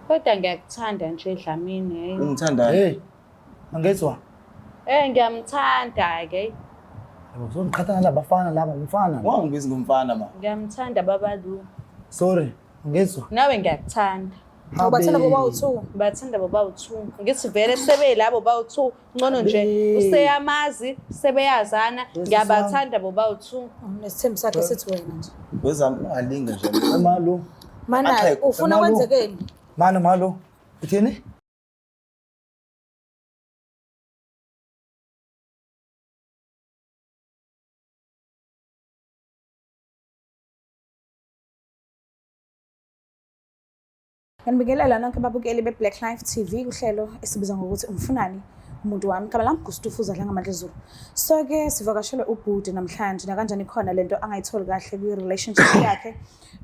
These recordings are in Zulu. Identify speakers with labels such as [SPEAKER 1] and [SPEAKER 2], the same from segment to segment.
[SPEAKER 1] Kodwa ngiyakuthanda nje Dlamini.
[SPEAKER 2] Ungithanda?
[SPEAKER 3] Hey. Angezwa.
[SPEAKER 1] Ngiyamthanda-ke.
[SPEAKER 3] Yebo, songiqhathana labafana laba umfana.
[SPEAKER 2] Wangibiza ngomfana ma.
[SPEAKER 1] Ngiyamthanda baba Lu.
[SPEAKER 3] Sorry, angezwa.
[SPEAKER 1] Nawe ngiyakuthanda.
[SPEAKER 4] Ubathanda boba u2.
[SPEAKER 1] Bathanda boba u2. Ngithi vele sebeyilabo boba u2. Ngcono nje useyamazi sebeyazana. Ngiyabathanda boba u2.
[SPEAKER 4] Nesithembu sakhe sithi wena nje.
[SPEAKER 2] Wezami alinge nje.
[SPEAKER 3] Malo.
[SPEAKER 4] Mana ufuna kwenzekeni?
[SPEAKER 3] Malo. Uthini?
[SPEAKER 4] Nginibingelela nonke ababukeli beBlack Life TV uhlelo esibiza ngokuthi umfunani umuntu wami igama lami Gustufuza la ngamandla ezulu. So ke sivakashele ubhuti namhlanje nakanjani khona lento angayitholi kahle kwi relationship yakhe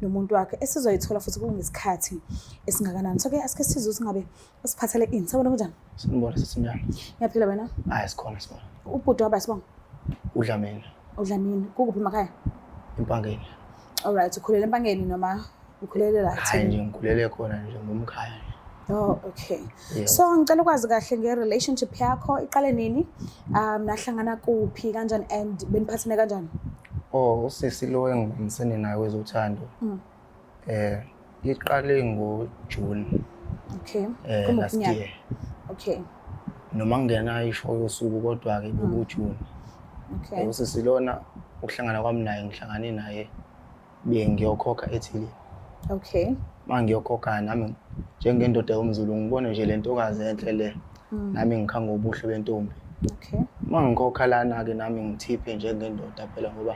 [SPEAKER 4] nomuntu wakhe esizoyithola futhi kungesikhathi esingakanani. So ke asike sizwe singabe usiphathele ini sabona kanjani?
[SPEAKER 2] Sinibona sesinjani?
[SPEAKER 4] Ngiyaphila wena?
[SPEAKER 2] Hayi sikhona sibona.
[SPEAKER 4] Ubhuti waba sibona?
[SPEAKER 2] Udlamini.
[SPEAKER 4] Udlamini kukuphi emakhaya?
[SPEAKER 2] Empangeni.
[SPEAKER 4] All right, ukhulele empangeni noma ukhulele la?
[SPEAKER 2] Hayi nje ngikhulele khona nje ngomkhaya.
[SPEAKER 4] Oh, okay. So ngicela ukwazi kahle nge-relationship yakho iqale nini? Nahlangana kuphi kanjani and beniphathene kanjani?
[SPEAKER 2] Oh, usisi lo engibambisene naye wezothando. Iqale ngoJune.
[SPEAKER 4] Okay.
[SPEAKER 2] Last year.
[SPEAKER 4] Okay.
[SPEAKER 2] Noma ngena isho yosuku kodwa ke bekuJune.
[SPEAKER 4] Okay.
[SPEAKER 2] Usisi lona ukuhlangana kwami naye ngihlangane naye bengiyokhokha eThili.
[SPEAKER 4] Okay.
[SPEAKER 2] Mangiyokhokha nami njengendoda yomZulu ngibone nje lentokazi enhle le. Nami ngikhanga ubuhle bentombi.
[SPEAKER 4] Okay.
[SPEAKER 2] Mangikhokha lana ke nami ngithiphe njengendoda phela ngoba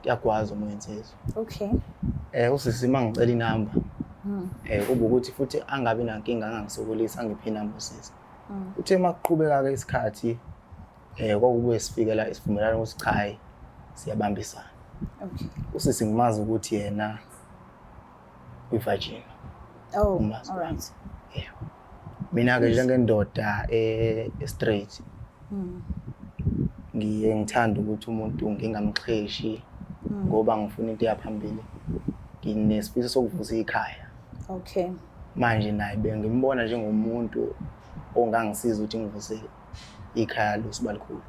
[SPEAKER 2] kuyagwaza uma insizwe.
[SPEAKER 4] Okay.
[SPEAKER 2] Usisi mangicela inamba. Kube ukuthi futhi angabi nankinga angangisokolisa angiphe inamba usisi. Uthe makuqhubeka ke isikhathi kwakube sifikela isivumelano usichayi siyabambisana.
[SPEAKER 4] Okay.
[SPEAKER 2] Usisi ngimazi ukuthi yena uvirgin.
[SPEAKER 4] Oh, all right.
[SPEAKER 2] Yeah. Mina ke njengendoda straight. Ngithanda ukuthi umuntu ngingamxheshi ngoba ngifuna into yaphambili. Nginesifiso sokuvusa ikhaya.
[SPEAKER 4] Okay.
[SPEAKER 2] Manje naye bengimbona njengomuntu ongangisiza ukuthi ngivuse ikhaya losibalikhulu.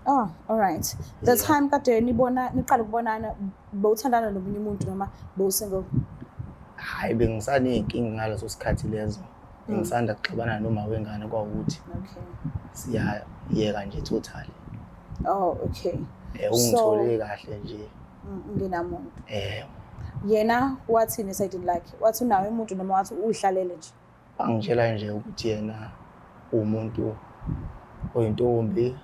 [SPEAKER 4] Oh, all right. The time kade niqala ukubonana bowuthandana nomunye umuntu noma bowusingle?
[SPEAKER 2] Hayi bengisanenkingi ngaleso sikhathi lezo. Ngisanda kuxabana noma wengane kwawukuthi.
[SPEAKER 4] Okay.
[SPEAKER 2] Siyayeka nje totally.
[SPEAKER 4] Oh, okay.
[SPEAKER 2] Ungithole kahle nje.
[SPEAKER 4] Nginamuntu. Yena wathini esayidini lakhe? Wathi unawe umuntu noma wathi uyihlalele nje?
[SPEAKER 2] Angitshela nje ukuthi yena umuntu oyintombi.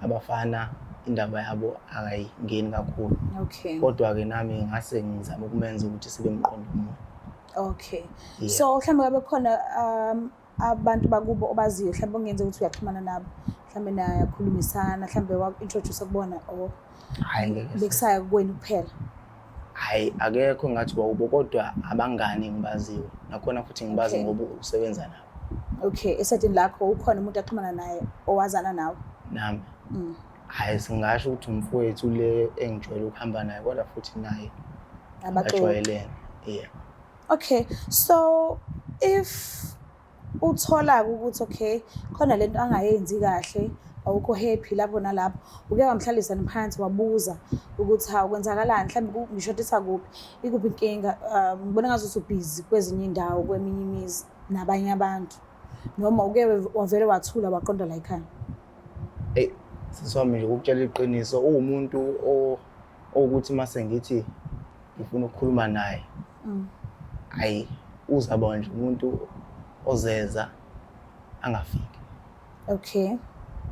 [SPEAKER 2] Abafana indaba yabo akayingeni kakhulu.
[SPEAKER 4] Okay.
[SPEAKER 2] Kodwa ke nami ngase ngizama ukumenza ukuthi sibe emqondo omunye.
[SPEAKER 4] Okay. So mhlawumbe kabe khona abantu bakubo obaziyo mhlawumbe ungenze ukuthi uyaxhumana nabo. Mhlawumbe nayakhulumisana mhlawumbe wa-introduce kubona or
[SPEAKER 2] hayi ngeke
[SPEAKER 4] bekusaya kuwena kuphela.
[SPEAKER 2] Hayi akekho ngathi wawubo kodwa abangani ngibaziwe nakhona futhi ngibazi ngoba usebenza nabo.
[SPEAKER 4] Okay, esedini lakho ukhona umuntu axhumana naye owazana nawe?
[SPEAKER 2] Nami. Hayi singasho ukuthi umfowethu le engijwayele ukuhamba naye kodwa futhi naye abajwayelene. Yeah.
[SPEAKER 4] Okay, so if uthola ukuthi okay khona lento angayenzi kahle awukho happy lapho nalapho uke wamhlalisa phansi wabuza ukuthi ha kwenzakalani mhlawumbe ngishodisa kuphi ikuphi inkinga ngibona ngathi busy kwezinye indawo kweminye imizi nabanye abantu noma uke wavele wathula waqonda la ekhaya?
[SPEAKER 2] Siswami nje ukutshela iqiniso umuntu ukuthi mase ngithi ngifuna ukukhuluma naye. Hayi uzaba nje umuntu ozeza angafiki.
[SPEAKER 4] Okay.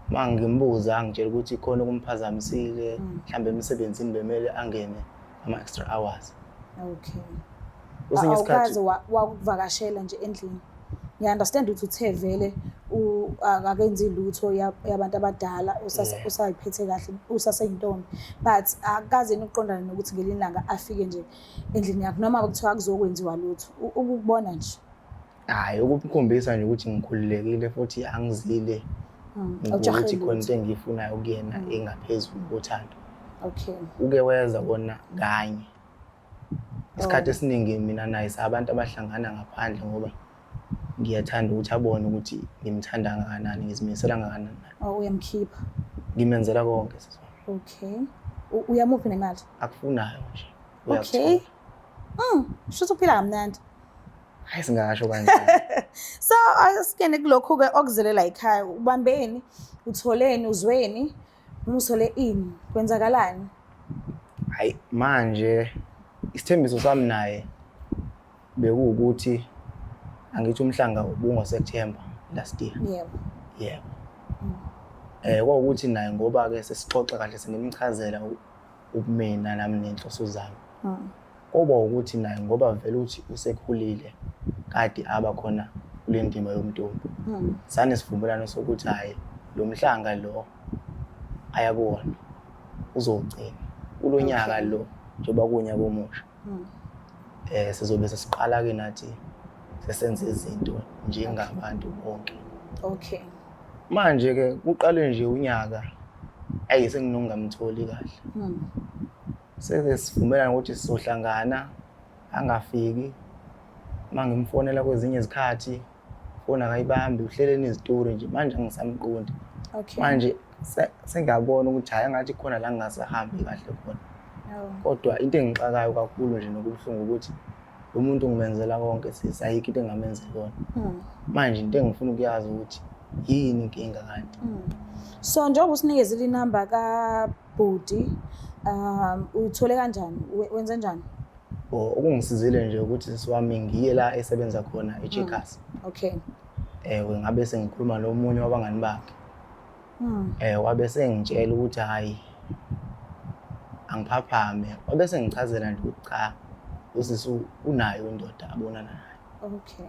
[SPEAKER 2] Mangimbuza angitshela ukuthi khona kumphazamisile mhlambe emsebenzini bemele angene ama extra hours.
[SPEAKER 4] Okay.
[SPEAKER 2] Usinye isikhathi
[SPEAKER 4] wakuvakashela nje endlini. Ngiyaunderstand ukuthi uthe vele akakenzi lutho yabantu abadala usayiphethe kahle usaseyintombi but akaze niqondana nokuthi ngelinye ilanga afike nje endlini yakho noma kuthiwa kuzokwenziwa lutho ukubona nje.
[SPEAKER 2] Hayi ukukhombisa nje ukuthi ngikhululekile futhi angizile ukuthi khona into engiyifunayo kuyena engaphezulu kothando.
[SPEAKER 4] Okay.
[SPEAKER 2] Uke weza bona kanye isikhathi esiningi mina naye sabantu abahlangana ngaphandle ngoba ngiyathanda ukuthi abone ukuthi ngimthanda kangakanani, ngizimisela kangakanani.
[SPEAKER 4] Oh, uyamkhipha.
[SPEAKER 2] Ngimenzela konke sisi wami.
[SPEAKER 4] Okay. Uyamuphi nemali?
[SPEAKER 2] Akufunayo nje.
[SPEAKER 4] Okay. Shuthi uphila kamnandi.
[SPEAKER 2] Hayi singasho kanjani.
[SPEAKER 4] So asikene kulokhu-ke okuzelela ekhaya. Ubambeni, utholeni, uzweni, noma uthole ini, kwenzakalani?
[SPEAKER 2] Hayi manje isithembiso sami naye bekuwukuthi angithi umhlanga ubungoSeptember last year.
[SPEAKER 4] Yebo.
[SPEAKER 2] Yebo. Kwawukuthi naye ngoba-ke sesixoxa kahle sengimchazela ubumina nami nenhloso zami. Koba ukuthi naye ngoba vele uthi usekhulile kade aba khona kule ndima yomntombi. Sane sivumelana sokuthi hayi lo mhlanga lo ayakuwona uzogcina kulonyaka lo njengoba kunyaka omusha. Sizobe sesiqala-ke nathi sesenze izinto njengabantu bonke.
[SPEAKER 4] Okay.
[SPEAKER 2] Manje-ke kuqale nje unyaka senginongamtholi kahle. Sesivumelana ukuthi sizohlangana angafiki mangimfonela kwezinye izikhathi fona akayibambi uhleleni izitori nje manje angisamqondi.
[SPEAKER 4] Okay.
[SPEAKER 2] Manje sengiyabona ukuthi hayi ngathi khona la ngingasahambi kahle khona. Kodwa into engixakayo kakhulu nje nokubuhlungu ukuthi lo muntu ngimenzela konke ayikho into engamenzela kona. Manje into engifuna ukuyazi ukuthi yini inkinga kanti.
[SPEAKER 4] So njengoba usinikezile inamba kaBhudi, uyithole kanjani? Wenze kanjani?
[SPEAKER 2] Okungisizile nje ukuthi sisiwami ngiye la esebenza khona eCheckers.
[SPEAKER 4] Okay.
[SPEAKER 2] Ngabe sengikhuluma nomunye wabangani bakhe. Wabe sengitshela ukuthi hayi angiphaphame. Wabe sengichazela nje ukuthi cha usisi unayo indoda abonana nayo.
[SPEAKER 4] Okay.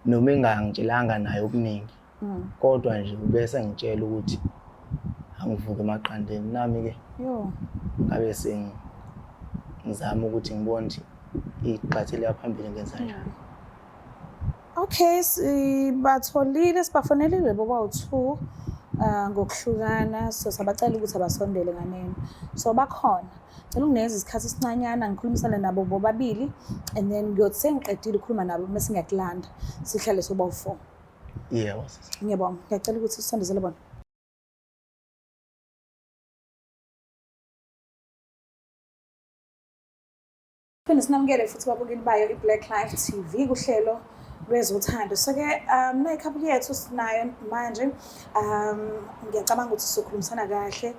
[SPEAKER 2] Noma engangitshelanga nayo okuningi. Kodwa nje ubese ngitshela ukuthi angivuke emaqandeni nami-ke ngabe ngizama ukuthi ngibone ukuthi iqhathele yaphambili ngenza njani.
[SPEAKER 4] Okay, sibatholile sibafonelile bobawu-2 ngokuhlukana, so sabacela ukuthi abasondele nganeno. So bakhona. Cela ungineza isikhathi esincanyana ngikhulumisane nabo bobabili and then ngiyothi sengiqedile ukukhuluma nabo bese ngiyakulanda sihlale sobawu-4.
[SPEAKER 2] Yebo sisi.
[SPEAKER 4] Ngiyabonga. Ngiyacela ukuthi usondezele bona. Phinde sinamukele futhi babukeli bayo iBlack Life TV kuhlelo lwezothando. So-ke nayi couple yethu sinayo manje. Ngiyacabanga ukuthi sizokhulumisana kahle.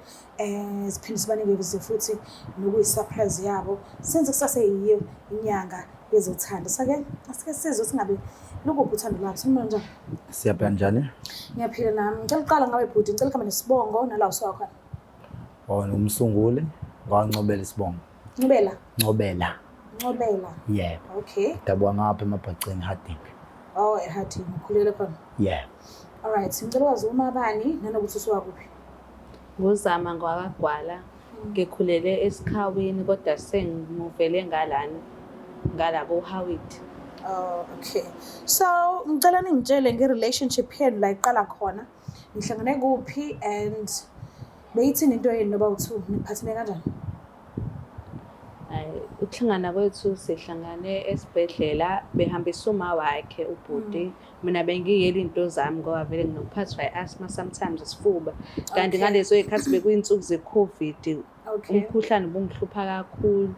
[SPEAKER 4] Siphinde sibanikeze futhi nokuyi-surprise yabo. Senze kusaseyiyo inyanga yezothando. So-ke asike sizwe singabe lokuphi uthando lwabo. Sinibona njani?
[SPEAKER 3] Siyaphila njani?
[SPEAKER 4] Ngiyaphila nami. Ngicela uqala ngawe Bhudi, ngicela ukhambe nesibongo nala usuka khona.
[SPEAKER 3] Umsunguli ngaNcobela isibongo.
[SPEAKER 4] Ncobela.
[SPEAKER 3] Yeah.
[SPEAKER 4] Okay.
[SPEAKER 3] Dabuka ngapha emabhaceni Harding.
[SPEAKER 4] Oh, eHarding. Ukhulele khona?
[SPEAKER 3] Yeah.
[SPEAKER 4] All right. Ngicela wazi uma bani nanokuthi usuka kuphi?
[SPEAKER 1] Nguzama ngwakagwala. Ngikhulele esikhaweni kodwa sengimuvele ngalabo Howard.
[SPEAKER 4] Oh, okay. So, ngicela ningitshele nge-relationship yenu la iqala khona. Nihlangane kuphi and beyithini into yenu nobawu-2 niphathene kanjani?
[SPEAKER 1] Ukuhlangana kwethu sihlangane esibhedlela behambisa uma wakhe uBhudi. Mina bengiyela into zami ngoba vele nginokuphathwa i-asthma sometimes isifuba. Kanti ngalezo zikhathi bekuyinsuku ze-COVID. Umkhuhlane ubungihlupha kakhulu.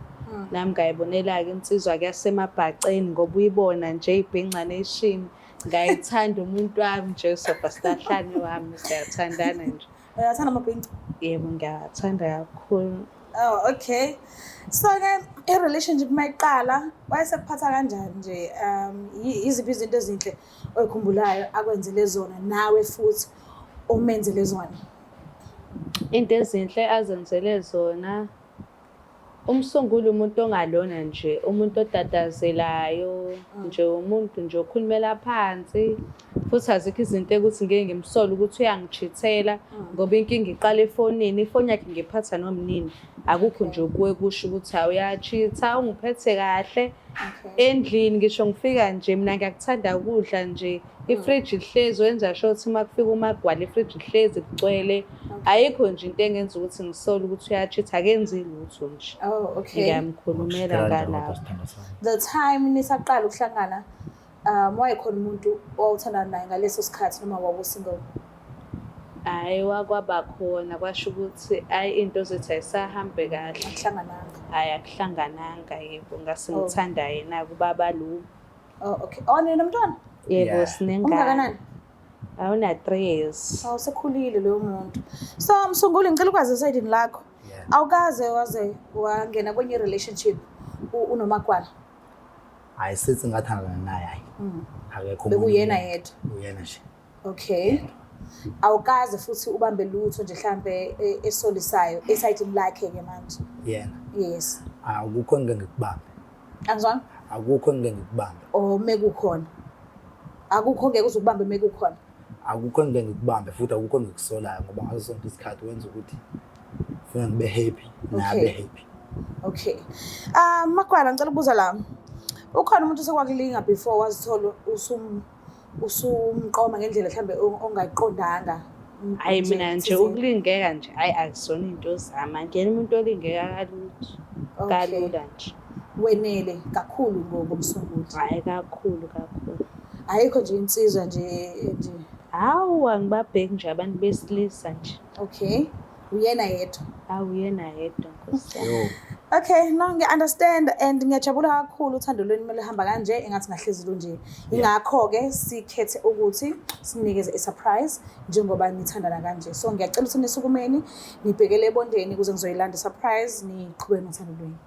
[SPEAKER 1] Nami ngayibonela-ke insizwa ke yasemabhaceni ngoba uyibona nje ibhenca nation. Ngayithanda umuntu wami nje superstarhlane wami siyathandana nje.
[SPEAKER 4] Uyathanda amabhenca?
[SPEAKER 1] Yebo ngiyathanda kakhulu.
[SPEAKER 4] Oh, okay. So-ke i-relationship mayiqala wayesekuphatha kanjani nje? Yiziphi izinto ezinhle oyikhumbulayo akwenzele zona nawe futhi umenzele zona?
[SPEAKER 1] Into ezinhle azenzele zona umsunguli umuntu ongalona nje, umuntu otatazelayo, nje umuntu nje okhulumela phansi. Futhi azikho izinto ukuthi ngeke ngimsole ukuthi uyangichithela ngoba inkinga iqala efonini, ifoni yakhe ngiphatha nomnini. Akukho nje okuwe kusho ukuthi uyachitha, ungiphethe kahle. Endlini ngisho ngifika nje mina ngiyakuthanda ukudla nje. Ifridge lihlezi wenza sure ukuthi makufika umagwala ifridge lihlezi kugcwele. Ayikho nje into engenza ukuthi ngisole ukuthi uyachitha akenzi lutho nje.
[SPEAKER 4] Oh, okay.
[SPEAKER 1] Ngiyamkhulumela ngalapho.
[SPEAKER 4] The time nisaqala ukuhlangana wayekhona umuntu owawuthandana naye ngaleso sikhathi noma wawusingle?
[SPEAKER 1] Hhayi wakwaba khona kwasho ukuthi hhayi into zethu ayisahambe kahle.
[SPEAKER 4] Akuhlangananga?
[SPEAKER 1] Hhayi akuhlangananga yebo ngase ngithanda yena kubaba lo.
[SPEAKER 4] Oh, okay. Nina nomntwana?
[SPEAKER 1] Yebo
[SPEAKER 3] Yeah.
[SPEAKER 1] sinengane.
[SPEAKER 4] Umngakanani?
[SPEAKER 1] Awuna-3 years.
[SPEAKER 4] Sekhulile loyo muntu. So Msunguli, ngicela ukwazi esayidini lakho.
[SPEAKER 3] Yeah.
[SPEAKER 4] Awukaze waze wangena kwenye relationship unoMagwala?
[SPEAKER 3] Hayi sithi ngathandana naye hayi. Akekho
[SPEAKER 4] Bekuyena yedwa.
[SPEAKER 3] Uyena nje.
[SPEAKER 4] Okay. Awukaze futhi ubambe lutho nje mhlambe esolisayo esayidini lakhe ke manje?
[SPEAKER 3] Yena.
[SPEAKER 4] Yes.
[SPEAKER 3] Akukho ngeke ngikubambe.
[SPEAKER 4] Angizwanga?
[SPEAKER 3] Akukho ngeke ngikubambe.
[SPEAKER 4] Mekukhona. Akukho ngeke uzukubambe mekukhona.
[SPEAKER 3] Akukho ngeke ngikubambe futhi akukho ngikusolayo ngoba ngaso sonke isikhathi wenza ukuthi ufuna ngibe happy nabe happy.
[SPEAKER 4] Okay. Magwala ngicela ukubuza la. Ukhona umuntu osekwakulinga before wazithola usumqoma ngendlela mhlambe ongayiqondanga?
[SPEAKER 1] Hhayi mina nje ukulingeka nje hhayi akusona into zama. Ngiyena umuntu olingeka kalula nje.
[SPEAKER 4] Wenele kakhulu ngomsunguli?
[SPEAKER 1] Hhayi kakhulu.
[SPEAKER 4] Ayikho nje insizwa nje.
[SPEAKER 1] Hawu angibabheki nje abantu besilisa nje.
[SPEAKER 4] Okay. Uyena yedwa?
[SPEAKER 1] Uyena yedwa Nkosi yami.
[SPEAKER 3] Yo.
[SPEAKER 4] Okay, no ngiya-understand and ngiyajabula kakhulu uthando lweni kumele hamba kanje engathi ngahlezi nje. Ingakho-ke sikhethe ukuthi sinikeze i-surprise njengoba nithandana kanje. So ngiyacela ukuthi nisukumeni nibhekele ebondeni ukuze ngizoyilanda i-surprise niqhubeke nothando lweni.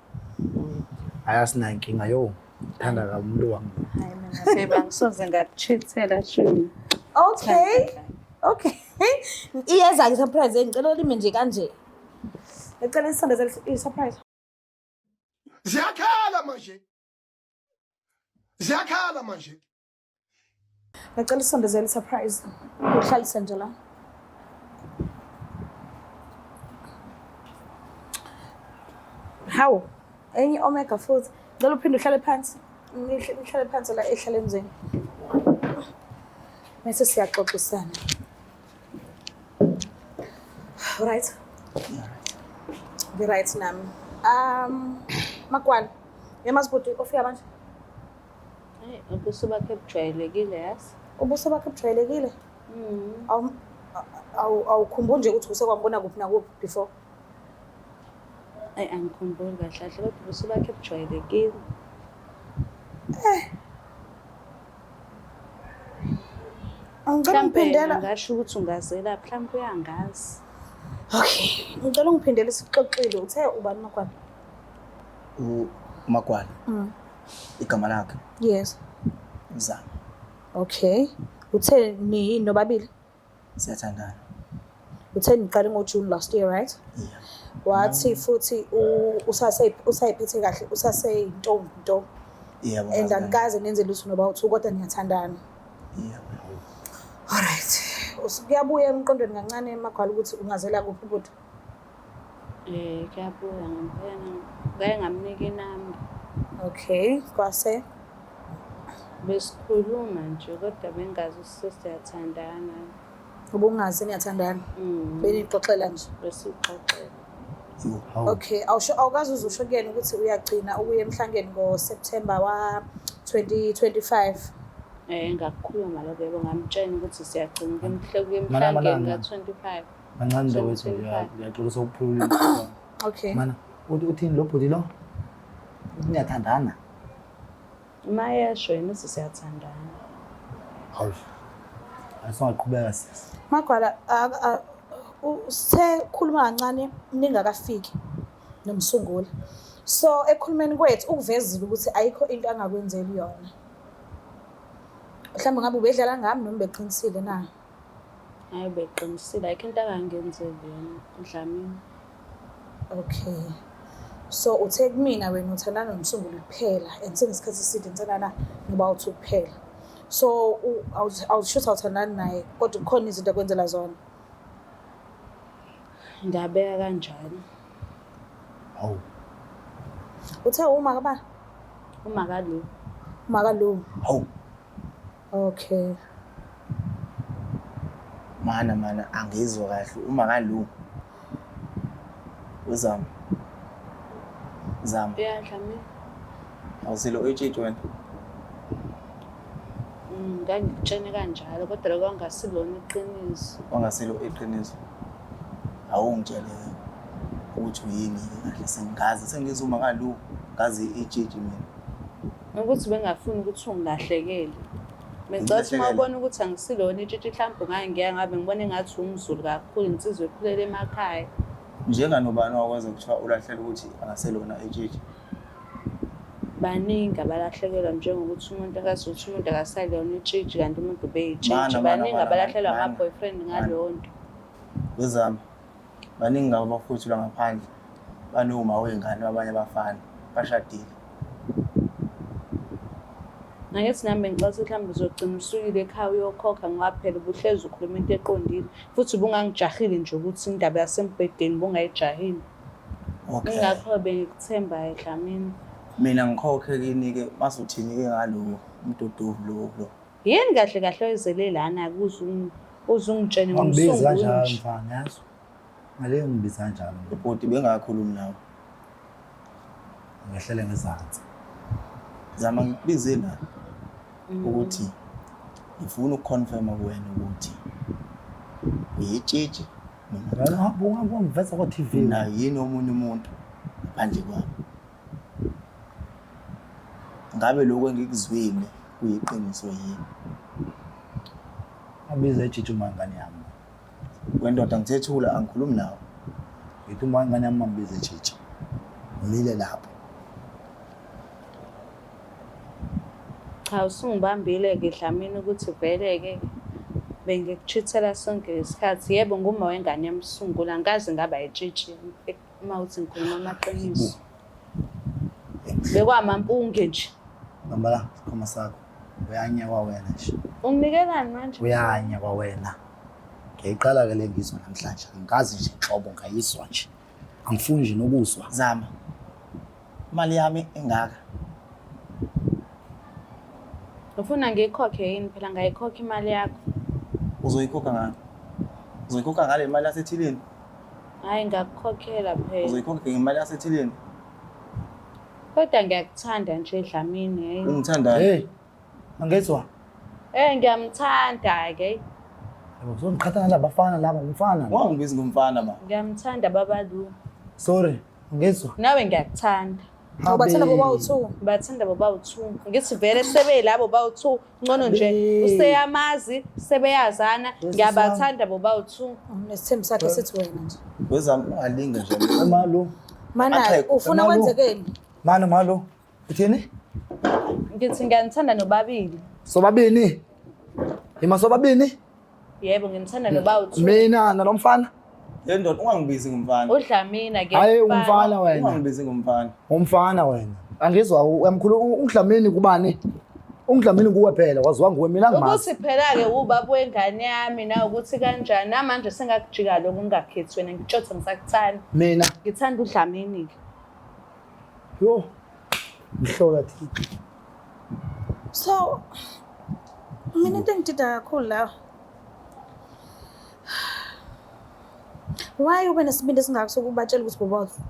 [SPEAKER 3] Hayi asinayo inkinga yo. Thanda kabi umuntu wami.
[SPEAKER 1] Hayi mina Feba ngisoze ngakuchithela shini.
[SPEAKER 4] Okay. Iyeza i-surprise ngicela lime nje kanje. Ngicela nisondezele i-surprise.
[SPEAKER 5] Ziyakhala manje.
[SPEAKER 4] Ngicela isondezele i-surprise. Uhlalise nje la. Hawu, enye omega futhi. Ngicela uphinde uhlale phansi. Nihlale phansi la ehlale emzini. Mase siyaxoxisana. Right. Right nami. Magwala. Yamazi ukuthi ofika manje?
[SPEAKER 1] Ubuso bakhe bujwayelekile yazi.
[SPEAKER 4] Ubuso bakhe bujwayelekile? Awukhumbuli nje ukuthi usekwambona kuphi nakuphi before?
[SPEAKER 1] Angikhumbuli kahle kodwa ubuso bakhe bujwayelekile.
[SPEAKER 4] Ngicela ungiphindela.
[SPEAKER 1] Ngasho ukuthi ungazela mhlawumbe uyangazi.
[SPEAKER 4] Okay. Ngicela ungiphindele sixoxile uthe ubani Magwala?
[SPEAKER 2] uMagwala. Igama lakhe
[SPEAKER 4] Yes.
[SPEAKER 2] Mzamo.
[SPEAKER 4] Okay. Uthe ni nobabili?
[SPEAKER 2] Siyathandana.
[SPEAKER 4] Uthe niqale ngoJune last year, right?
[SPEAKER 2] Yeah.
[SPEAKER 4] Wathi futhi usayiphethe kahle usaseyintombi nto.
[SPEAKER 2] Yebo.
[SPEAKER 4] And anikaze nenze lutho noba uthu kodwa niyathandana.
[SPEAKER 2] Yebo.
[SPEAKER 4] Alright. Kuyabuya emqondweni kancane Magwala ukuthi ungazela kuphi ukuthi?
[SPEAKER 1] Kuyabuya ngeke ngamnika inamba.
[SPEAKER 4] Okay, kwase
[SPEAKER 1] Besikhuluma nje kodwa bengazi sesiyathandana.
[SPEAKER 4] ubungazi niyathandana. Benixoxela nje.
[SPEAKER 1] Besixoxela.
[SPEAKER 4] Okay, awukazi uzusho kuyena ukuthi uyagcina ukuya emhlangeni ngoSeptember wa 2025.
[SPEAKER 1] Ngakukhuluma lokho yebo ngamtshela ukuthi siyagcina emhlangeni ka-25.
[SPEAKER 3] Mancane zawethu ngiyaxolisa ukuphula.
[SPEAKER 4] Okay.
[SPEAKER 3] Mana uthini lo bhuti lo? Niyathandana?
[SPEAKER 1] Mayesho yena siyathandana.
[SPEAKER 3] Hawu. Asingaqhubeka sisi.
[SPEAKER 4] Magwala sekhuluma kancane ningakafiki nomsunguli. So ekhulumeni kwethu ukuvezile ukuthi ayikho into angakwenzeli yona. Mhlawumbe ngabe ubedlala ngami noma beqinisile na?
[SPEAKER 1] Hayi beqinisile ayikho into angangenzeli yona Dlamini.
[SPEAKER 4] Okay. So uthe kumina wena uthandana nomsunguli kuphela and sengesikhathi eside nithandana ngoba uthi kuphela. So awushutha uthandana naye kodwa kukhona izinto akwenzela zona.
[SPEAKER 1] Ngiyabeka kanjani?
[SPEAKER 3] Hawu.
[SPEAKER 4] Uthe uma kabani?
[SPEAKER 1] Umakalu.
[SPEAKER 3] Hawu.
[SPEAKER 4] Okay.
[SPEAKER 2] Mana angizwa kahle uMakalu. Uzama.
[SPEAKER 1] Dlamini.
[SPEAKER 2] Awuzilo ejiji wena.
[SPEAKER 1] Ngangikutshene kanjalo kodwa lokho kwakungasilona iqiniso.
[SPEAKER 2] Wangasilo iqiniso. Awungitshele ukuthi uyini kahle sengazi sengizuma ngalo ngazi itshiji mina.
[SPEAKER 1] Ukuthi bengafuni ukuthi ungilahlekele. Bengicathi uma ubona ukuthi angisilona itshitshi mhlawumbe ungangiya ngabe ngibone ngathi umZulu kakhulu insizwe ekhulela emakhaya.
[SPEAKER 2] Njenganobani wakwazi kuthiwa ulahlele ukuthi angaselona itshiji.
[SPEAKER 1] Baningi abalahlekelwa njengokuthi umuntu akazuthi umuntu akasalona itshiji kanti umuntu ubeyitshiji. Baningi abalahlelwa ama-boyfriend ngaleyo nto.
[SPEAKER 2] Wezami baningi abafuthi ngaphandle banoma wengane abanye abafana bashadile.
[SPEAKER 1] Angithi nami bengicathi mhlawumbe uzogcina usukile ekhaya uyokhokha ngoba phela ubuhlezi ukhuluma into eqondile futhi ubungangijahile nje ukuthi indaba yasembhedeni bungayijahile.
[SPEAKER 2] Okay.
[SPEAKER 1] Ingakho bengikuthemba Dlamini.
[SPEAKER 2] Mina ngikhokhe kini-ke masuthini-ke ngalo umduduvu lo.
[SPEAKER 1] Yini kahle kahle oyizelelana uzungitshene
[SPEAKER 3] Ngibiza
[SPEAKER 1] ngomsungulu
[SPEAKER 3] kanjalo
[SPEAKER 1] nje.
[SPEAKER 3] mfana yazi. Ngale ngibiza kanjalo.
[SPEAKER 2] Ibhodi bengakhulumi nawe.
[SPEAKER 3] Ngehlele ngezansi.
[SPEAKER 2] Zama ngikubize la ukuthi ngifuna ukuconfirm kuwena ukuthi uyitshiji noma
[SPEAKER 3] Ungangiveza kwa TV.
[SPEAKER 2] na yini omunye umuntu ngaphandle kwami. Ngabe lokho engikuzwile kuyiqiniso yini?
[SPEAKER 3] Abiza ejiji umangane yami.
[SPEAKER 2] Wendoda ngithethula angikhulumi nawe.
[SPEAKER 3] Ngithi umangane yami mambiza ejiji. Ngilile lapho.
[SPEAKER 1] Cha usungibambile-ke Dlamini ukuthi vele-ke bengikuchithela sonke isikhathi. Yebo nguma wengane yamsungula angikaze ngaba itshitshi uma uthi ngikhuluma amaqiniso. Bekwamampunge nje.
[SPEAKER 3] Ngambala sikhoma sakho. Uyanya kwawena nje.
[SPEAKER 1] Unginikelani manje?
[SPEAKER 3] Uyanya kwawena. Ngiyayiqala ke le ngizwa namhlanje. Ngikazi nje inhlobo ngayizwa nje. Angifuni nje nokuzwa.
[SPEAKER 2] Zama. Imali yami engaka.
[SPEAKER 1] Ufuna ngiyikhokhe yini phela ngayikhokha imali yakho?
[SPEAKER 2] Uzoyikhokha ngani? Uzoyikhokha ngale mali yasethilini?
[SPEAKER 1] Hayi ngakukhokhela phela.
[SPEAKER 2] Uzoyikhokha ngemali yasethilini?
[SPEAKER 1] Kodwa ngiyakuthanda nje Dlamini hey.
[SPEAKER 2] Ungithanda?
[SPEAKER 3] Hey. Angezwa.
[SPEAKER 1] Ngiyamthanda-ke.
[SPEAKER 3] Yebo songiqhathana labafana laba ngumfana.
[SPEAKER 2] Wangibiza ngumfana ma.
[SPEAKER 1] Ngiyamthanda baba Lu.
[SPEAKER 3] Sorry. Angezwa.
[SPEAKER 1] Nawe ngiyakuthanda.
[SPEAKER 4] Ubathanda bobawu-2.
[SPEAKER 1] Bathanda bobawu-2. Ngithi vele sebeyilabo bobawu-2 ngcono nje useyamazi sebeyazana ngiyabathanda bobawu-2.
[SPEAKER 4] Nesithembu sakhe sithi wena nje.
[SPEAKER 2] Wezami ungalinga nje.
[SPEAKER 3] Malo.
[SPEAKER 4] Mana ufuna kwenzekeni?
[SPEAKER 3] Malo. Uthini?
[SPEAKER 1] Ngithi ngiyanithanda nobabili.
[SPEAKER 3] Sobabini. Ima sobabini?
[SPEAKER 1] Yebo ngimthanda nobawu-2.
[SPEAKER 3] Mina nalomfana.
[SPEAKER 2] Le ndoda ungangibizi ngumfana.
[SPEAKER 1] uDlamini ke.
[SPEAKER 3] Hayi umfana wena.
[SPEAKER 2] Ungangibizi ngumfana.
[SPEAKER 3] Umfana wena. Angizwa uyamkhulu uNdlamini kubani? uNdlamini kuwe phela waziwa nguwe mina ngimazi.
[SPEAKER 1] Ukuthi phela-ke ubaba wengane yami na ukuthi kanjani namanje sengakujika lokho ngingakhethi wena ngitshothe ngisakuthanda.
[SPEAKER 3] Mina.
[SPEAKER 1] Ngithanda uDlamini-ke.
[SPEAKER 3] Yo. Ngihlola thi.
[SPEAKER 4] So mina into engidida kakhulu la. Why ube nesibindi esingaka sokubatshela ukuthi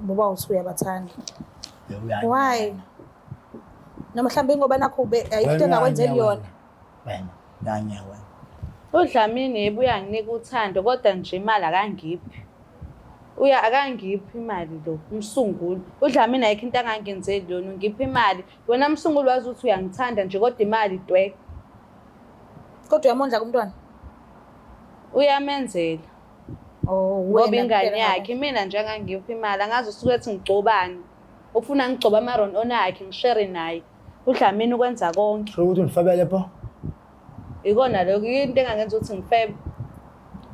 [SPEAKER 4] bobawu-2 uyabathanda? Why? Noma mhlawumbe ngoba nakho ayikho engakwenzeli yona.
[SPEAKER 3] Wena, yanya wena.
[SPEAKER 1] uDlamini yebo uyanginika uthando kodwa nje imali akangiphi. Akangiphi imali lo umsungulu. uDlamini ayikho into angangenzeli yona ngiphi imali. Wena msungulu wazi ukuthi uyangithanda nje kodwa imali dwe.
[SPEAKER 4] Kodwa uyamondla kumntwana?
[SPEAKER 1] Uyamenzela.
[SPEAKER 4] Oh
[SPEAKER 1] Ngoba ingane yakhe mina nje angangiphi imali angazi usuke ethi ngigcobani. Ufuna ngigcoba amaron onakhe ngishare naye. uDlamini ukwenza konke.
[SPEAKER 3] So ukuthi ngifabele pho?
[SPEAKER 1] Ikona lokho into engangenza ukuthi ngifebe.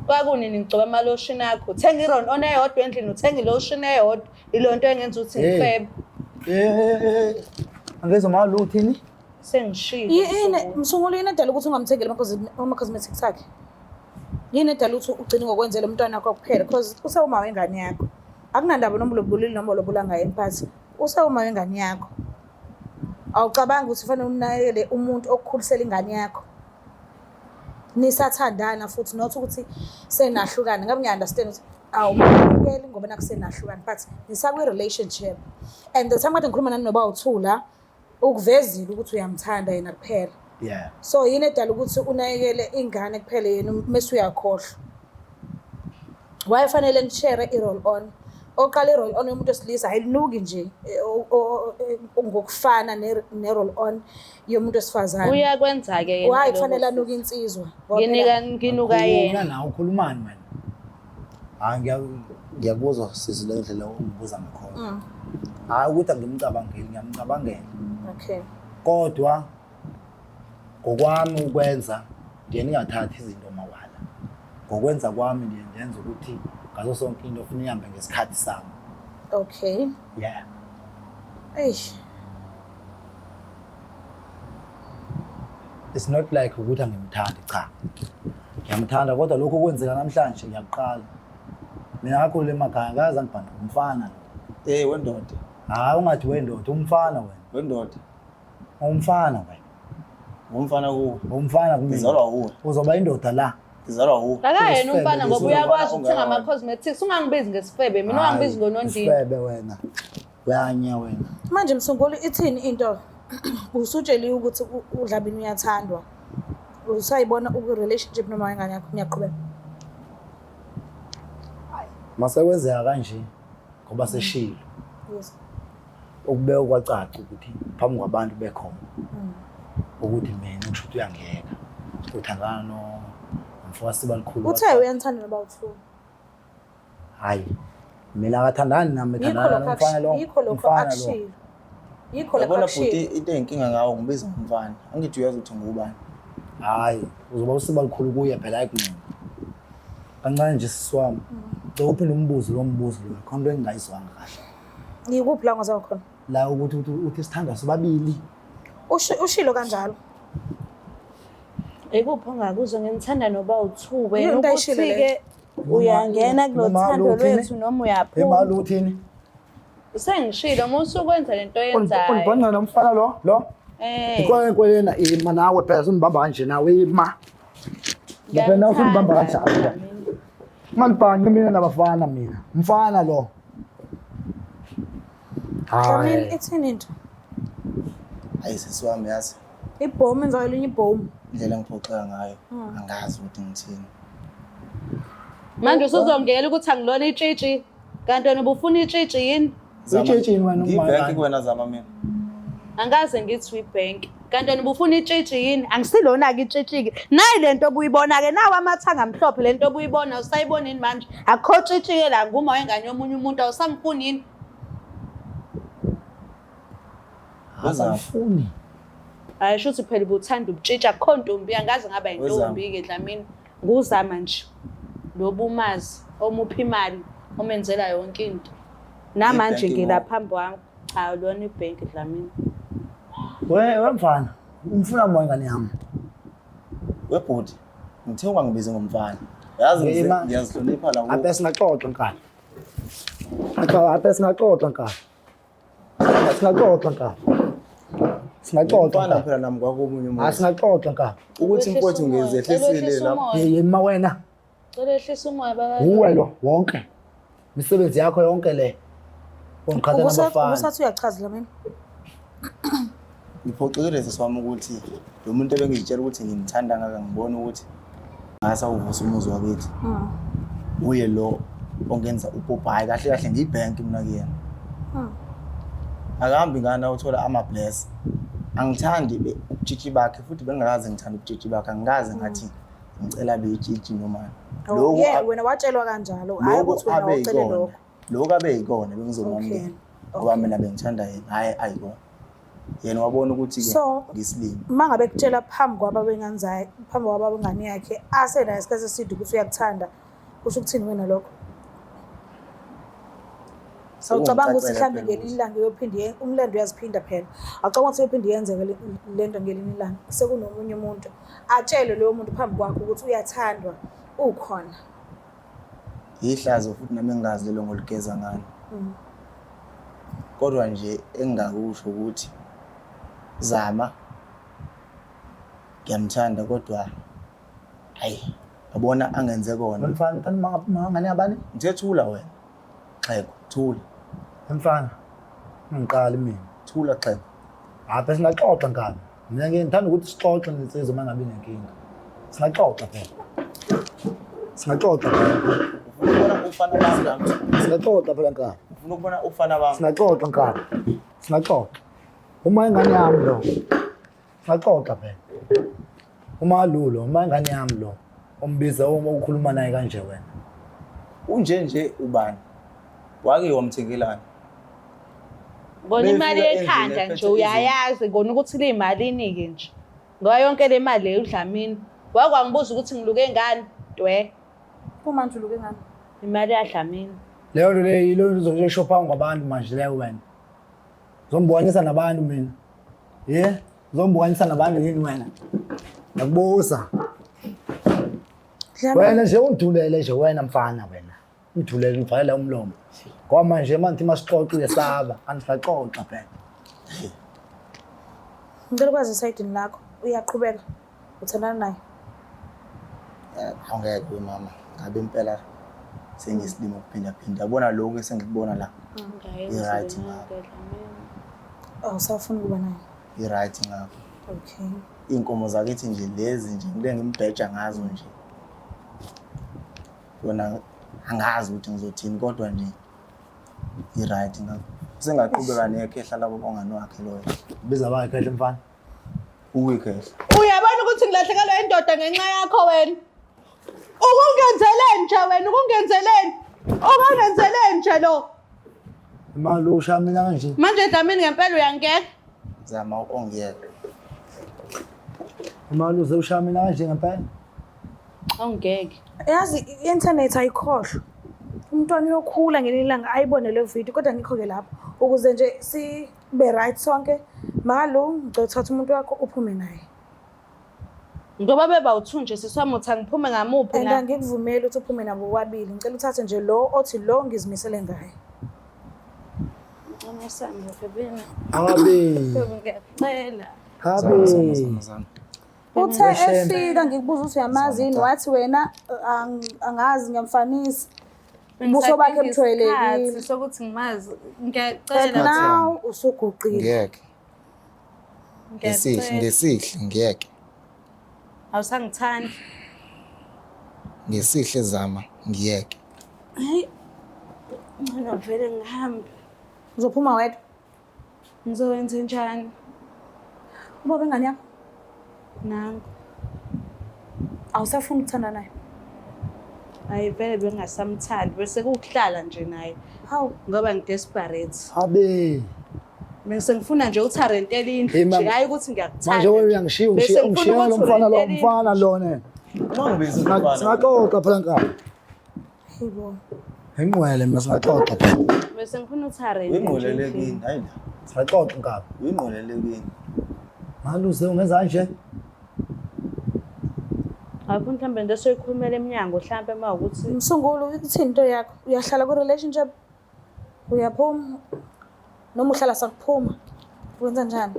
[SPEAKER 1] Kwakunini ngigcoba amalotion akho. Uthenga iron on eyodwa endlini uthenga ilotion eyodwa. Ilonto engenza ukuthi ngifebe.
[SPEAKER 3] Angezwa malo uthini?
[SPEAKER 1] Sengishilo.
[SPEAKER 4] Yini msungulu yini edala ukuthi ungamthengeli ama-cosmetics akhe? Yini edala ukuthi ugcine ngokwenzela umntwana wakho kuphela because usewuma wengane yakho. Akunandaba noma ulobulili noma ulobula ngaye emphathi. Usewuma wengane yakho. Awucabangi ukuthi kufanele unakele umuntu okukhulisela ingane yakho. Nisathandana futhi not ukuthi senahlukana. Ngabe ngiya-understand ukuthi awumukeli ngoba nakusenahlukana but nisakwi-relationship. And the time kade ngikhuluma nani nobawu-2 la ukuvezile ukuthi uyamthanda yena kuphela.
[SPEAKER 3] Yeah.
[SPEAKER 4] So yini edala ukuthi unakekele ingane kuphela yena mase uyakhohlwa. Why fanele nishare i-roll on? Oqala i-roll on yomuntu wesilisa ayinuki nje ngokufana ne-roll on yomuntu wesifazane.
[SPEAKER 1] Uyakwenza-ke yena
[SPEAKER 4] Why
[SPEAKER 1] lokho
[SPEAKER 4] kufanele
[SPEAKER 1] futhi.
[SPEAKER 4] anuke insizwa? Ngoba phela-
[SPEAKER 1] Nginuka yena.
[SPEAKER 3] Nawe ukhulumani man. Ngiyakuzwa sisi le ndlela ongibuza ngakhona. Hayi ukuthi angimcabangeli, ngiyamcabangela.
[SPEAKER 4] Okay.
[SPEAKER 3] Kodwa ngokwami ukwenza ndiye ningathathi izinto mawala. Ngokwenza kwami ndiye ndenza ukuthi ngaso sonke into ufuna ihambe ngesikhathi sami.
[SPEAKER 4] Okay.
[SPEAKER 3] Yeah.
[SPEAKER 4] Eish.
[SPEAKER 3] It's not like ukuthi angimthandi cha. Ngiyamthanda kodwa lokho kwenzeka namhlanje ngiyakuqala. Mina ngakhulula emakhaya ngazi angibhanda umfana.
[SPEAKER 2] Wendoda.
[SPEAKER 3] Hayi ungathi wendoda umfana wena.
[SPEAKER 2] Wendoda.
[SPEAKER 3] Umfana wena.
[SPEAKER 2] Umfana kuwe.
[SPEAKER 3] Umfana kumina.
[SPEAKER 2] Ngizalwa uwe.
[SPEAKER 3] Uzoba indoda la.
[SPEAKER 2] Ngizalwa uwe.
[SPEAKER 1] Akayena umfana ngoba uyakwazi ukuthenga
[SPEAKER 2] ungawona.
[SPEAKER 1] ama-cosmetics. Ungangibizi ngesifebe, mina ungangibizi ngonondini.
[SPEAKER 3] Isifebe wena. Uyanya wena.
[SPEAKER 4] Manje Msungulu ithini into? Usutsheliwe ukuthi uDlabini uyathandwa. Usayibona uku-relationship noma ingane yakho ngiyaqhubeka.
[SPEAKER 3] Masekwenzeka kanje ngoba seshilo.
[SPEAKER 4] Yes.
[SPEAKER 3] Ukubeka kwacaca ukuthi phambi kwabantu bekhona. Ukuthi mina ngisho ukuthi uyangeka. Uthandana nomfowasi balikhulu.
[SPEAKER 4] Uthe uyanthanda noba uthu.
[SPEAKER 3] Hayi. Mina akathandani nami ethandana nomfana lo.
[SPEAKER 4] Yikho lokho akushilo. Yikho lokho
[SPEAKER 2] Yabona
[SPEAKER 4] akushilo.
[SPEAKER 2] futhi into enkinga ngawo ngibiza ngumfana. Angithi uyazi ukuthi ngubani.
[SPEAKER 3] Hayi, uzoba usibalikhulu kuye phela ayikunini. Kancane nje siswami. Uphinde umbuzo lo mbuzo lo. Khona into engingayizwanga kahle.
[SPEAKER 4] Yikuphi la ngazayo khona?
[SPEAKER 3] La ukuthi sithanda sobabili.
[SPEAKER 4] Ushilo kanjalo.
[SPEAKER 1] Ekuphi ongakuzwa nginithanda noba uthu wena
[SPEAKER 4] Yini into ayishilo
[SPEAKER 1] ukuthi-ke uyangena kunothando lwethu noma uyaphuma.
[SPEAKER 3] Emali uthini?
[SPEAKER 1] Sengishilo uma usukwenza lento oyenzayo.
[SPEAKER 3] Undibona nomfana lo? Ikwelena ima nawe phela sunibamba kanje nawe ima. Phela nawe sunibamba kanjalo. Ngalibhange mina nabafana mina. Mfana lo.
[SPEAKER 4] Dlamini ithini into?
[SPEAKER 2] Hayi sisi wami yazi.
[SPEAKER 4] Ibhomu enzayo linye ibhomu.
[SPEAKER 2] Indlela ngiphoxeka ngayo. Angazi ukuthi ngithini.
[SPEAKER 1] Manje usuzongela ukuthi angilona itshitshi. Kanti wena ubufuna itshitshi yini?
[SPEAKER 3] Itshitshini wena
[SPEAKER 2] Ngibhenki kuwena zama mina.
[SPEAKER 1] Angaze ngithi uyibank. Kanti wena ubufuna itshitshi yini? Angisilona-ke itshitshi-ke. Nayi lento obuyibona-ke nawe amathanga amhlophe lento obuyibona usayibonini manje? Akho tshitshi-ke la nguma wengane yomunye umuntu awusangifuni yini?
[SPEAKER 3] Azafuni.
[SPEAKER 1] Hayi shuthi phela ubuthanda ubutshitsha akho ntombi angaze ngaba yintombi-ke Dlamini. Nguzama nje. Lobu umazi omuphi imali omenzela yonke into. Namanje ngilaphambi kwami. Cha lona ibhenki Dlamini.
[SPEAKER 3] Wemfana, umfuna moya ngane yami.
[SPEAKER 2] Webhudi. Ngithe ungangibizi ngomfana. Yazi ngiyazihlonipha la.
[SPEAKER 3] Apha singaxoxa nkani. Apha singaxoxa nkani. Singaxoxa nkani. Singaxoxa
[SPEAKER 2] Umfana phela nami kwakomunye umuntu.
[SPEAKER 3] Singaxoxa nkani.
[SPEAKER 2] Ukuthi mfowethu ngizehlisile lapha.
[SPEAKER 3] Yima wena.
[SPEAKER 1] Cela ehlisa umoya baba.
[SPEAKER 3] Uwe lo wonke. Imisebenzi yakho yonke le. Ongqhatha nabafana.
[SPEAKER 4] Usathi uyachaza Dlamini.
[SPEAKER 2] Ngiphoxekile seswami ukuthi lo muntu ebengitshela ukuthi ngimthanda ngaka ngibona ukuthi ngasa uvusa umuzi wakithi. Uye lo ongenza upopayi kahle kahle ngibhenki mina kuyena. Akahambi ngana uthola ama-bless. Angithandi ubutshitshi bakhe futhi bengakaze ngithanda ubutshitshi bakhe. Angikaze ngathi ngicela betshitshi noma.
[SPEAKER 4] Lokho wena watshelwa kanjalo. Hayi ukuthi wena ucele lokho.
[SPEAKER 2] Lokho abeyikona bengizomamukela. Ngoba mina bengithanda yena hayi ayikona. Yena wabona ukuthi ke ngisilimi.
[SPEAKER 4] Mangabe kutshela phambi kwaba benganzayo, phambi kwaba bengane yakhe, asenayo isikhathi eside ukuthi uyakuthanda. Kusho ukuthini wena lokho? Sawucabanga ukuthi mhlambe ngelinye ilanga uyophinde umlando uyaziphinda phela. Acabanga ukuthi uyophinde yenzeka lento ngelinye ilanga. Sekunomunye umuntu atshele loyo muntu phambi kwakho ukuthi uyathandwa ukhona.
[SPEAKER 2] Ihlazo futhi nami engazi lelo ngoligeza ngani. Kodwa nje engingakusho ukuthi zama ngiyamthanda kodwa hayi yabona angenze kona.
[SPEAKER 3] Mfana ngane yabani?
[SPEAKER 2] Ngithethula wena. Xheko, thula.
[SPEAKER 3] Mfana. Ngiqala mina.
[SPEAKER 2] Thula xheko.
[SPEAKER 3] Apha singaxoxa ngani. Mina ngithanda ukuthi sixoxe nensizwa uma ngabe nenkinga. Singaxoxa phela. Singaxoxa phela.
[SPEAKER 2] Ufuna ufana bami.
[SPEAKER 3] Singaxoxa phela nkani.
[SPEAKER 2] Ufuna ukubona ufana bami.
[SPEAKER 3] Singaxoxa nkani. Singaxoxa. Uma ingane yami lo. Singaxoxa phela. Uma ingane yami lo. Umbiza uma ukhuluma naye kanje wena.
[SPEAKER 2] Unje ubani? Wake wamthengelana.
[SPEAKER 1] Bona imali ekhanda nje uyayazi ngona ukuthi le malini-ke nje. Ngoba yonke le mali le uDlamini. Wakwangibuza ukuthi ngiluke ngani? Dwe.
[SPEAKER 4] Uma nje uluke ngani?
[SPEAKER 1] Imali yaDlamini.
[SPEAKER 3] Leyo nto leyo yilo uzoshopha ngabantu manje leyo wena. Uzombukanisa nabantu mina. Uzombukanisa nabantu yini wena? Ngakubuza. Wena nje ungithulele nje wena mfana wena. Ngithulele ngivalele umlomo. Ngoba manje manje masixoxe uyasaba, angisaxoxa phela.
[SPEAKER 4] Ngicela ukwazi isayidini lakho. Uyaqhubeka. Uthandana naye.
[SPEAKER 2] Angeke mama. Ngabe impela sengisidima ukuphinda. Yabona lokho esengikubona la. I-right ngakho.
[SPEAKER 4] Awusafuni ukuba naye.
[SPEAKER 2] I-right ngakho.
[SPEAKER 4] Okay.
[SPEAKER 2] Inkomo zakithi nje lezi nje ngile ngimbheja ngazo nje. Wona angazi ukuthi ngizothini kodwa nje i-right ngakho. Sengaqhubeka nekhehla labo bongani wakhe loyo.
[SPEAKER 3] Biza bakhe ehle mfana.
[SPEAKER 2] Uyikhehla.
[SPEAKER 1] Uyabona ukuthi ngilahlekelwe indoda ngenxa yakho wena. Ukungenzeleni nje wena, ukungenzeleni. Okungenzeleni nje lo.
[SPEAKER 3] Imali ushaya mina kanje.
[SPEAKER 1] Manje Dlamini ngempela uyangeka.
[SPEAKER 2] Zama ongiyeke.
[SPEAKER 3] Imali uzoshaya mina kanje ngempela.
[SPEAKER 1] Awungeke.
[SPEAKER 4] Yazi i-internet ayikhohlwa. Umntwana uyokhula ngelinye ilanga ayibone le video kodwa ngikho-ke lapho ukuze nje sibe right sonke. Malo ngizothatha umuntu wakho uphume naye.
[SPEAKER 1] Ngoba bebawuthunje siswami uthi angiphume ngamuphi
[SPEAKER 4] And
[SPEAKER 1] la.
[SPEAKER 4] angikuvumeli ukuthi uphume nabo bobabili. Ngicela uthathe nje lo othi lo ngizimisele ngaye.
[SPEAKER 1] Amasami bebena.
[SPEAKER 3] Abe.
[SPEAKER 1] Ngiyacela.
[SPEAKER 3] Habe.
[SPEAKER 4] Uthe efika ngikubuza ukuthi uyamazi yini wathi wena angazi ngiyamfanisa. Ubuso bakhe bujwayelekile.
[SPEAKER 1] Sokuthi ngimazi.
[SPEAKER 4] But
[SPEAKER 1] Ngiyacela.
[SPEAKER 4] now usuguqile.
[SPEAKER 2] Ngiyeke. Ngesihle ngiyeke.
[SPEAKER 1] Awusangithandi.
[SPEAKER 2] Ngesihle zama ngiyeke.
[SPEAKER 1] Hayi. Mina vele ngihambe.
[SPEAKER 4] Uzophuma wedwa.
[SPEAKER 1] Ngizowenza njani?
[SPEAKER 4] Uba bengani yakho?
[SPEAKER 1] Nangu.
[SPEAKER 4] Awusafuni ukuthanda naye.
[SPEAKER 1] Hayi vele bengasamthandi bese kuhlala nje naye.
[SPEAKER 4] Hawu.
[SPEAKER 1] Ngoba ngidesperate.
[SPEAKER 3] Habe.
[SPEAKER 1] Bese ngifuna nje ukuthi arentele indlu
[SPEAKER 3] Hey,
[SPEAKER 1] nje
[SPEAKER 3] mama.
[SPEAKER 1] hayi ukuthi ngiyakuthanda.
[SPEAKER 3] Manje wena uyangishiya ungishiya lo mfana lo ne.
[SPEAKER 2] Mangibiza
[SPEAKER 3] Singaxoxa phela nkani.
[SPEAKER 4] Hayibo.
[SPEAKER 3] Engqwele mina singaxoxa phela.
[SPEAKER 1] Bese ngifuna ukuthi arentele.
[SPEAKER 2] Uyingqolelekini hayi la.
[SPEAKER 3] Singaxoxa nkani.
[SPEAKER 2] Uyingqolelekini.
[SPEAKER 3] Maluze ungenza kanje.
[SPEAKER 1] Awufuna mhlambe into soyikhulumela eminyango mhlambe mawukuthi
[SPEAKER 4] Msungulu uthini into yakho? Uyahlala ku relationship? Uyaphuma? Noma uhlala sakuphuma? Wenza njani?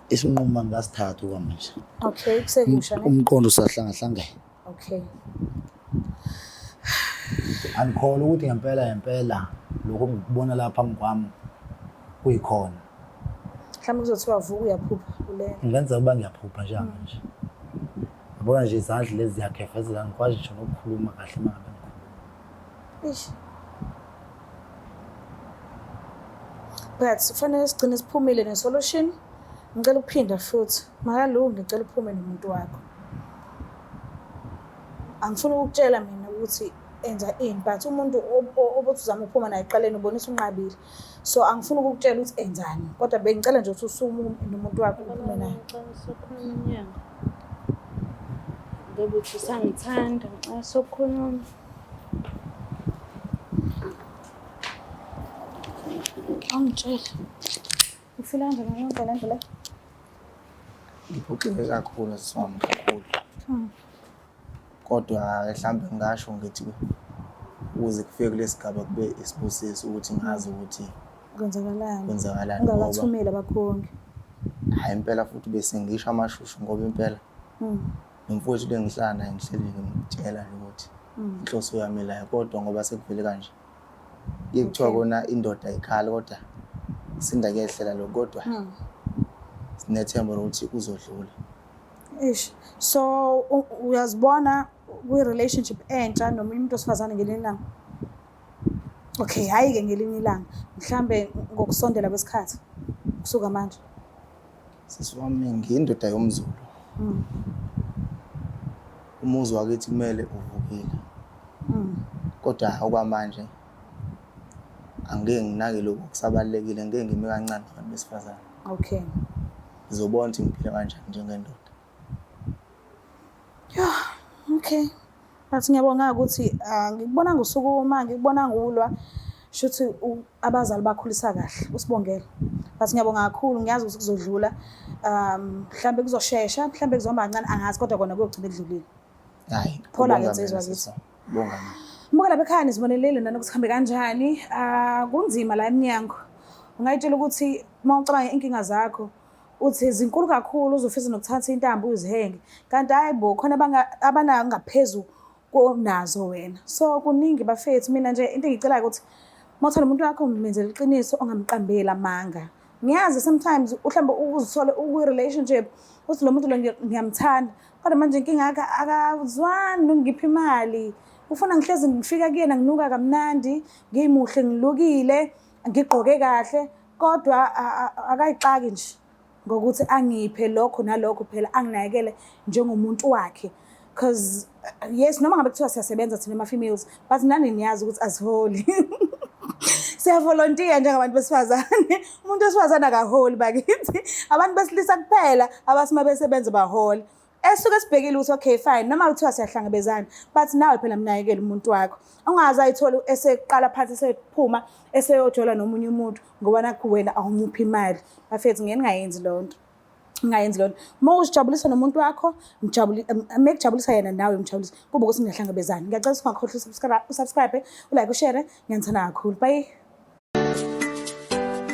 [SPEAKER 3] Isinquma ngasithatha kwamanje.
[SPEAKER 4] Okay, kusekusha ne.
[SPEAKER 3] Umqondo usahlangana.
[SPEAKER 4] Okay.
[SPEAKER 3] Angikholwa ukuthi ngempela lokho ngikubona lapha phambi kwami kuyikhona.
[SPEAKER 4] Mhlawumbe kuzothiwa vuka uyaphupha kule.
[SPEAKER 3] Ngenza kuba ngiyaphupha nje. Yabona nje izandla lezi ziyakhefezela ngikwazi nje nokukhuluma kahle mangabe ngikhuluma.
[SPEAKER 4] Ish. But kufanele sigcine siphumile nesolution. Ngicela ukuphinda futhi. Makalungi ngicela uphume nomuntu wakho. Angifuni ukutshela mina ukuthi enza ini but umuntu obuthi uzama ukuphuma naye eqaleni ubonisa unqabile. So angifuni ukukutshela ukuthi enzani kodwa bengicela nje ukuthi usume nomuntu wakho uphume naye.
[SPEAKER 1] sokhuluma inyanga. Ngoba uthi sangithanda ngicela sokhuluma. Angitshela. Ufila kanjani yonke lento le?
[SPEAKER 2] Ngiphoxeke kakhulu siswami kakhulu. Kodwa mhlambe ngisho ngithi ukuze kufike kulesigaba kube isibusiso ukuthi ngazi ukuthi
[SPEAKER 4] Kwenzakalani?
[SPEAKER 2] kwenzakalani ngoba
[SPEAKER 4] Ungakathumeli abakhongi.
[SPEAKER 2] hayi impela futhi bese ngisho amashushu ngoba impela nomfowethu lengihlala naye ngihleli ngimtshela nje ukuthi inhloso yami la kodwa ngoba sekuvele kanje kuthiwa kona indoda ayikhala kodwa sinda kuyehlela lo kodwa nethemba lokuthi uzodlula.
[SPEAKER 4] Ish. So uyazibona kwi-relationship entsha nomunye umuntu osifazane ngelinye ilanga? Okay, hayi-ke ngelinye ilanga. Mhlambe ngokusondela kwesikhathi kusuka manje.
[SPEAKER 2] Sisi wami ngiyindoda yomZulu. Umuzi wakithi kumele uvukile. Kodwa okwamanje angeke nginake lokho kusabalekile, ngeke ngime kancane nabantu besifazane.
[SPEAKER 4] Okay.
[SPEAKER 2] Ngizobona ukuthi ngiphila kanjani njengendoda.
[SPEAKER 4] Yeah, okay. But ngiyabonga ukuthi ngikubona ngusukuma, ngikubona ngulwa. Shuthi abazali bakhulisa kahle, usibongele. But ngiyabonga kakhulu, ngiyazi ukuthi kuzodlula. Mhlambe kuzoshesha, mhlambe kuzohamba kancane, angazi kodwa kona kuyogcina edlulile.
[SPEAKER 2] Hayi,
[SPEAKER 4] Phola ke insizwa kithi.
[SPEAKER 2] Bonga.
[SPEAKER 4] Mbukela bekhaya nizibonelele nani ukuthi kuhambe kanjani. Kunzima la eminyango. Ungayitshela ukuthi mawucabanga inkinga zakho uthi zinkulu kakhulu uzofisa nokuthatha intambo uzihenge. Kanti hayibo khona abanayo ngaphezulu konazo wena. So kuningi bafethu, mina nje into engicela ukuthi mawuthola umuntu wakho umenzele iqiniso ongamqambeli amanga. Ngiyazi sometimes uhlambe uzithole ukwi-relationship uthi lo muntu lo ngiyamthanda kodwa manje inkinga yakhe akazwani nongipha imali. Ufuna ngihlezi ngifika kuyena nginuka kamnandi, ngimuhle ngilukile, ngigqoke kahle kodwa akayixaki nje ngokuthi angiphe lokho nalokho phela anginakekele njengomuntu wakhe. Because yes, noma ngabe kuthiwa siyasebenza thina ama-females but nani niyazi ukuthi asiholi. Siyavolontiya njengabantu besifazane. Umuntu wesifazane akaholi bakithi. Abantu besilisa kuphela abasima besebenza baholi. Esuke sibhekile ukuthi okay fine noma kuthiwa siyahlangabezana but nawe phela mnakekele umuntu wakho. Ungaze ayithola eseqala phansi esephuma eseyojola nomunye umuntu ngoba nakho wena awumuphi imali. Bafethu ngeke ningayenzi lonto. Ungayenzi lonto. Uma uzijabulisa nomuntu wakho, mekujabulisa yena nawe umjabulisa. Kuba ukuthi ningahlangabezana. Ngiyacela ungakhohlwa usubscribe, ulike, ushare. Ngiyanthanda kakhulu. Bye.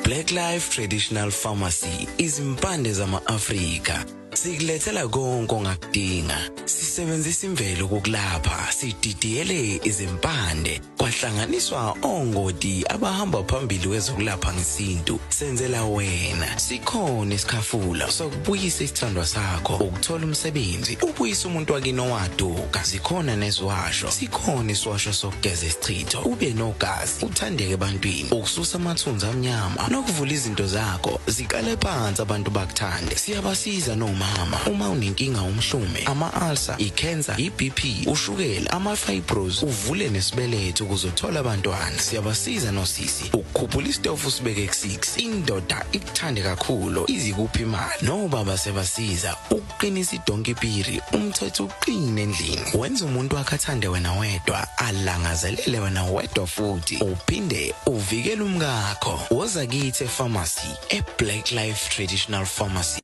[SPEAKER 5] Black Life Traditional Pharmacy izimpande zama-Afrika. Sikulethela konke ongakudinga. Sisebenzisa imvelo ukulapha, sididiyele izimpande, kwahlanganiswa ongoti abahamba phambili kwezokulapha ngesintu. Senzela wena. Sikhona isikhafula sokubuyisa isithandwa sakho, ukuthola umsebenzi, ubuyisa umuntu wakini owaduka. Sikhona neziwasho. Sikhona isiwasho sokugeza isichitho, ube nogazi, uthandeke ebantwini, ukususa amathunzi amnyama, nokuvula izinto zakho ziqale phansi abantu bakuthande. Siyabasiza noma uma unenkinga umhlume, ama-ulcer, i-cancer, i-BP, ushukela, ama-fibros, uvule nesibeletho ukuzothola abantwana. Siyabasiza nosisi ukukhuphula isitofu usibeke ku-6, indoda ikuthande kakhulu izikuphi imali. Nobaba sebasiza ukuqinisa idonkipiri, umthetho uqine endlini. Wenza umuntu wakhe athande wena wedwa, alangazelele wena wedwa futhi, uphinde uvikele umkakho. Woza kithi e-pharmacy, e-Black Life Traditional Pharmacy.